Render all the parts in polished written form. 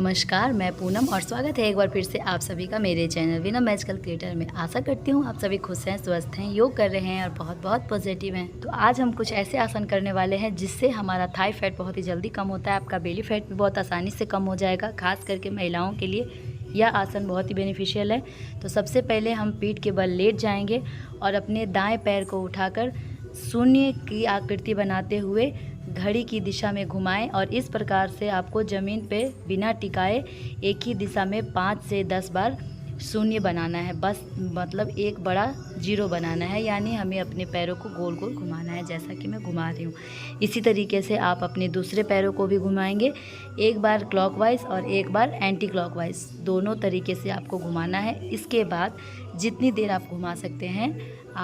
नमस्कार, मैं पूनम और स्वागत है एक बार फिर से आप सभी का मेरे चैनल विनम मैजिकल क्रिएटर में। आशा करती हूँ आप सभी खुश हैं, स्वस्थ हैं, योग कर रहे हैं और बहुत बहुत पॉजिटिव हैं। तो आज हम कुछ ऐसे आसन करने वाले हैं जिससे हमारा थाई फैट बहुत ही जल्दी कम होता है, आपका बेली फैट भी बहुत आसानी से कम हो जाएगा। खास करके महिलाओं के लिए यह आसन बहुत ही बेनिफिशियल है। तो सबसे पहले हम पीठ के बल लेट जाएंगे और अपने दाएँ पैर को उठाकर शून्य की आकृति बनाते हुए घड़ी की दिशा में घुमाएं और इस प्रकार से आपको ज़मीन पे बिना टिकाए एक ही दिशा में 5 से 10 बार शून्य बनाना है। बस मतलब एक बड़ा जीरो बनाना है, यानी हमें अपने पैरों को गोल गोल घुमाना है, जैसा कि मैं घुमा रही हूँ। इसी तरीके से आप अपने दूसरे पैरों को भी घुमाएंगे, एक बार क्लॉकवाइज और एक बार एंटी क्लॉकवाइज, दोनों तरीके से आपको घुमाना है। इसके बाद जितनी देर आप घुमा सकते हैं,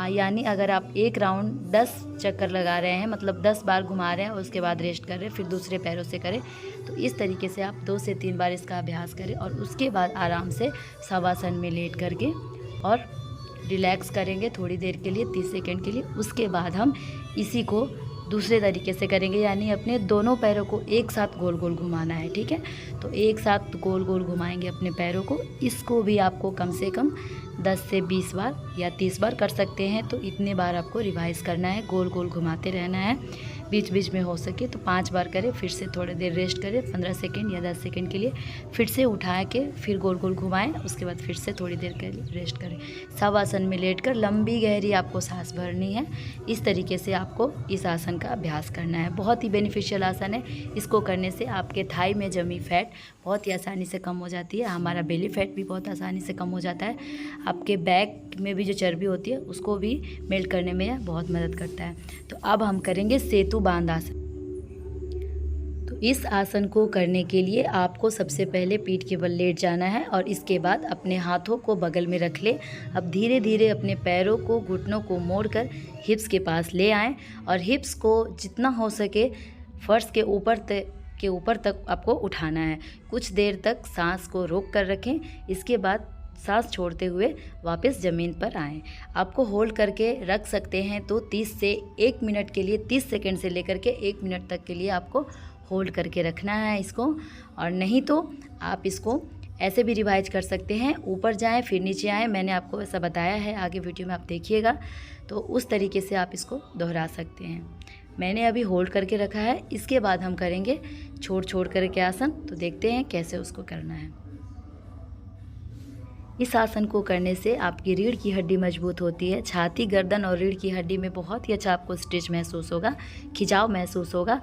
यानी अगर आप एक राउंड 10 चक्कर लगा रहे हैं, मतलब 10 बार घुमा रहे हैं, उसके बाद रेस्ट कर रहे हैं, फिर दूसरे पैरों से करें। तो इस तरीके से आप 2 से 3 बार इसका अभ्यास करें और उसके बाद आराम से शवासन में लेट करके और रिलैक्स करेंगे थोड़ी देर के लिए, 30 सेकंड के लिए। उसके बाद हम इसी को दूसरे तरीके से करेंगे, यानी अपने दोनों पैरों को एक साथ गोल गोल घुमाना है। ठीक है, तो एक साथ गोल गोल घुमाएंगे अपने पैरों को। इसको भी आपको कम से कम 10 से 20 बार या 30 बार कर सकते हैं। तो इतने बार आपको रिवाइज करना है, गोल गोल घुमाते रहना है। बीच बीच में हो सके तो 5 बार करें, फिर से थोड़ी देर रेस्ट करें, 15 सेकंड या 10 सेकंड के लिए, फिर से उठा के फिर गोल गोल घुमाएं, उसके बाद फिर से थोड़ी देर के लिए रेस्ट करें। शवासन में लेटकर लंबी गहरी आपको सांस भरनी है। इस तरीके से आपको इस आसन का अभ्यास करना है। बहुत ही बेनिफिशियल आसन है। इसको करने से आपके थाई में जमी फैट बहुत ही आसानी से कम हो जाती है, हमारा बेली फैट भी बहुत आसानी से कम हो जाता है। आपके बैक में भी जो चर्बी होती है उसको भी मेल्ट करने में बहुत मदद करता है। तो अब हम करेंगे सेतु बांध आसन। तो इस आसन को करने के लिए आपको सबसे पहले पीठ के बल लेट जाना है और इसके बाद अपने हाथों को बगल में रख ले। अब धीरे धीरे अपने पैरों को, घुटनों को मोड़कर हिप्स के पास ले आएं और हिप्स को जितना हो सके फर्श के ऊपर तक आपको उठाना है। कुछ देर तक सांस को रोक कर रखें, इसके बाद सांस छोड़ते हुए वापस ज़मीन पर आएं। आपको होल्ड करके रख सकते हैं तो 30 से 1 मिनट के लिए, 30 सेकंड से लेकर के 1 मिनट तक के लिए आपको होल्ड करके रखना है इसको। और नहीं तो आप इसको ऐसे भी रिवाइज कर सकते हैं, ऊपर जाएं फिर नीचे आएं। मैंने आपको ऐसा बताया है, आगे वीडियो में आप देखिएगा, तो उस तरीके से आप इसको दोहरा सकते हैं। मैंने अभी होल्ड करके रखा है। इसके बाद हम करेंगे छोड़ करके आसन। तो देखते हैं कैसे उसको करना है। इस आसन को करने से आपकी रीढ़ की हड्डी मजबूत होती है। छाती, गर्दन और रीढ़ की हड्डी में बहुत ही अच्छा आपको स्ट्रेच महसूस होगा, खिंचाव महसूस होगा।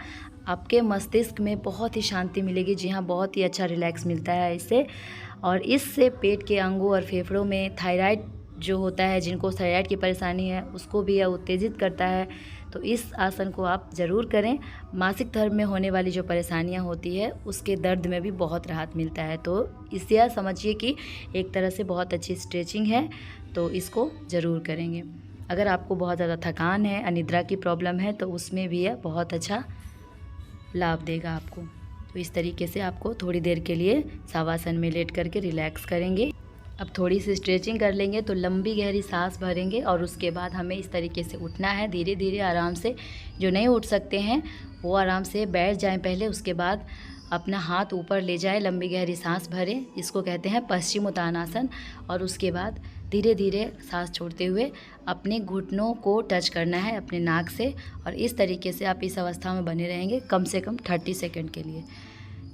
आपके मस्तिष्क में बहुत ही शांति मिलेगी। जी हाँ, बहुत ही अच्छा रिलैक्स मिलता है इससे। और इससे पेट के अंगों और फेफड़ों में थायराइड जो होता है, जिनको थायराइड की परेशानी है, उसको भी यह उत्तेजित करता है। तो इस आसन को आप ज़रूर करें। मासिक धर्म में होने वाली जो परेशानियां होती है उसके दर्द में भी बहुत राहत मिलता है। तो इससे यह समझिए कि एक तरह से बहुत अच्छी स्ट्रेचिंग है, तो इसको ज़रूर करेंगे। अगर आपको बहुत ज़्यादा थकान है, अनिद्रा की प्रॉब्लम है, तो उसमें भी यह बहुत अच्छा लाभ देगा आपको। तो इस तरीके से आपको थोड़ी देर के लिए शवासन में लेट करके रिलैक्स करेंगे। अब थोड़ी सी स्ट्रेचिंग कर लेंगे, तो लंबी गहरी सांस भरेंगे और उसके बाद हमें इस तरीके से उठना है, धीरे धीरे आराम से। जो नहीं उठ सकते हैं वो आराम से बैठ जाएं पहले, उसके बाद अपना हाथ ऊपर ले जाएं, लंबी गहरी सांस भरें। इसको कहते हैं पश्चिम उत्तानासन। और उसके बाद धीरे धीरे सांस छोड़ते हुए अपने घुटनों को टच करना है अपने नाक से। और इस तरीके से आप इस अवस्था में बने रहेंगे कम से कम 30 सेकंड के लिए।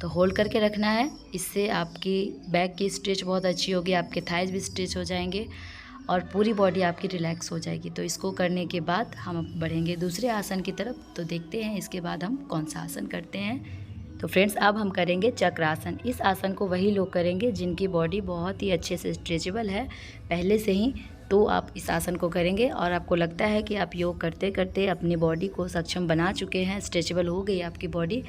तो होल्ड करके रखना है। इससे आपकी बैक की स्ट्रेच बहुत अच्छी होगी, आपके थाइज भी स्ट्रेच हो जाएंगे और पूरी बॉडी आपकी रिलैक्स हो जाएगी। तो इसको करने के बाद हम बढ़ेंगे दूसरे आसन की तरफ। तो देखते हैं इसके बाद हम कौन सा आसन करते हैं। तो फ्रेंड्स, अब हम करेंगे चक्रासन। इस आसन को वही लोग करेंगे जिनकी बॉडी बहुत ही अच्छे से स्ट्रेचेबल है पहले से ही, तो आप इस आसन को करेंगे। और आपको लगता है कि आप योग करते करते अपनी बॉडी को सक्षम बना चुके हैं, स्ट्रेचेबल हो गई आपकी बॉडी,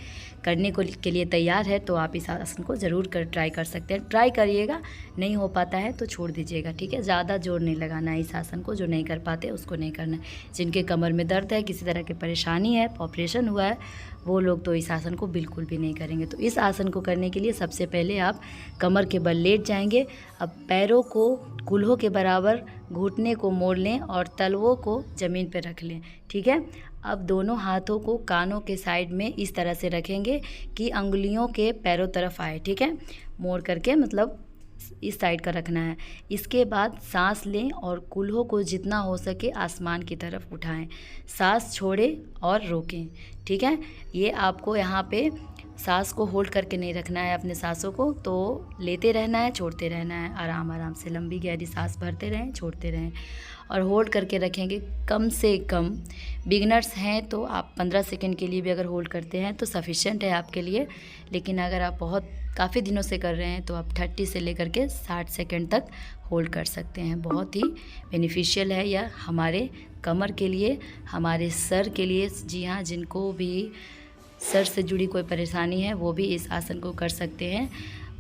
करने को के लिए तैयार है, तो आप इस आसन को ज़रूर ट्राई कर सकते हैं। ट्राई करिएगा, नहीं हो पाता है तो छोड़ दीजिएगा। ठीक है, ज़्यादा जोर नहीं लगाना है इस आसन को। जो नहीं कर पाते उसको नहीं करना है। जिनके कमर में दर्द है, किसी तरह की परेशानी है, ऑपरेशन हुआ है, वो लोग तो इस आसन को बिल्कुल भी नहीं करेंगे। तो इस आसन को करने के लिए सबसे पहले आप कमर के बल लेट जाएंगे। अब पैरों को कूल्हों के बराबर घुटने को मोड़ लें और तलवों को ज़मीन पर रख लें। ठीक है, अब दोनों हाथों को कानों के साइड में इस तरह से रखेंगे कि अंगुलियों के पैरों तरफ आए, ठीक है, मोड़ करके, मतलब इस साइड का रखना है। इसके बाद सांस लें और कूल्हों को जितना हो सके आसमान की तरफ उठाएं, सांस छोड़ें और रोकें, ठीक है। ये आपको यहाँ पे सांस को होल्ड करके नहीं रखना है, अपने सांसों को तो लेते रहना है, छोड़ते रहना है, आराम आराम से लंबी गहरी सांस भरते रहें, छोड़ते रहें और होल्ड करके रखेंगे कम से कम। बिगनर्स हैं तो आप 15 सेकंड के लिए भी अगर होल्ड करते हैं तो सफिशेंट है आपके लिए, लेकिन अगर आप बहुत काफ़ी दिनों से कर रहे हैं तो आप 30 से लेकर के 60 सेकंड तक होल्ड कर सकते हैं। बहुत ही बेनिफिशियल है यह हमारे कमर के लिए, हमारे सर के लिए। जी हाँ, जिनको भी सर से जुड़ी कोई परेशानी है वो भी इस आसन को कर सकते हैं।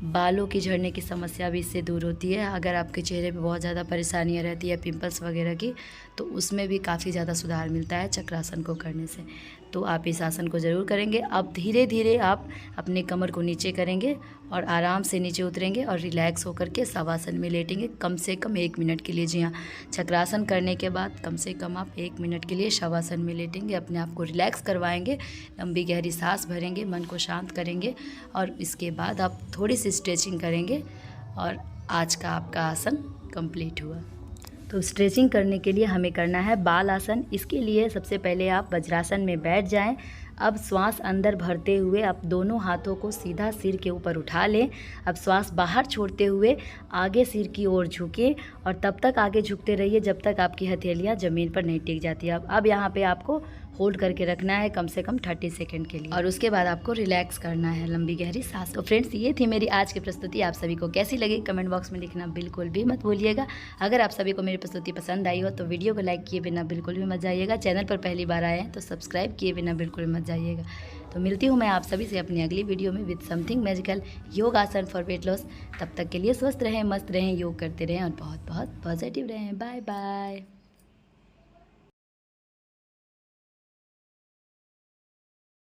बालों की झड़ने की समस्या भी इससे दूर होती है। अगर आपके चेहरे पे बहुत ज़्यादा परेशानियाँ रहती है, पिंपल्स वगैरह की, तो उसमें भी काफ़ी ज़्यादा सुधार मिलता है चक्रासन को करने से। तो आप इस आसन को ज़रूर करेंगे। अब धीरे धीरे आप अपने कमर को नीचे करेंगे और आराम से नीचे उतरेंगे और रिलैक्स होकर के शवासन में लेटेंगे कम से कम 1 मिनट के लिए। जी हाँ, चक्रासन करने के बाद कम से कम आप 1 मिनट के लिए शवासन में लेटेंगे, अपने आप को रिलैक्स करवाएंगे, लंबी गहरी सांस भरेंगे, मन को शांत करेंगे और इसके बाद आप थोड़ी सी स्ट्रेचिंग करेंगे और आज का आपका आसन कंप्लीट हुआ। तो स्ट्रेचिंग करने के लिए हमें करना है बाल आसन। इसके लिए सबसे पहले आप वज्रासन में बैठ जाएं। अब श्वास अंदर भरते हुए आप दोनों हाथों को सीधा सिर के ऊपर उठा लें। अब श्वास बाहर छोड़ते हुए आगे सिर की ओर झुकें और तब तक आगे झुकते रहिए जब तक आपकी हथेलियाँ ज़मीन पर नहीं टिक जाती। अब यहाँ पे आपको होल्ड करके रखना है कम से कम 30 सेकंड के लिए और उसके बाद आपको रिलैक्स करना है, लंबी गहरी सांस। तो फ्रेंड्स, ये थी मेरी आज की प्रस्तुति। आप सभी को कैसी लगी कमेंट बॉक्स में लिखना बिल्कुल भी मत भूलिएगा। अगर आप सभी को मेरी प्रस्तुति पसंद आई हो तो वीडियो को लाइक किए बिना बिल्कुल भी मत जाइएगा। चैनल पर पहली बार आए हैं तो सब्सक्राइब किए बिना बिल्कुल मत जाइएगा। तो मिलती हूँ मैं आप सभी से अपनी अगली वीडियो में विद समथिंग मैजिकल, योग आसन फॉर वेट लॉस। तब तक के लिए स्वस्थ रहें, मस्त रहें, योग करते रहें और बहुत बहुत पॉजिटिव रहें। Bye bye.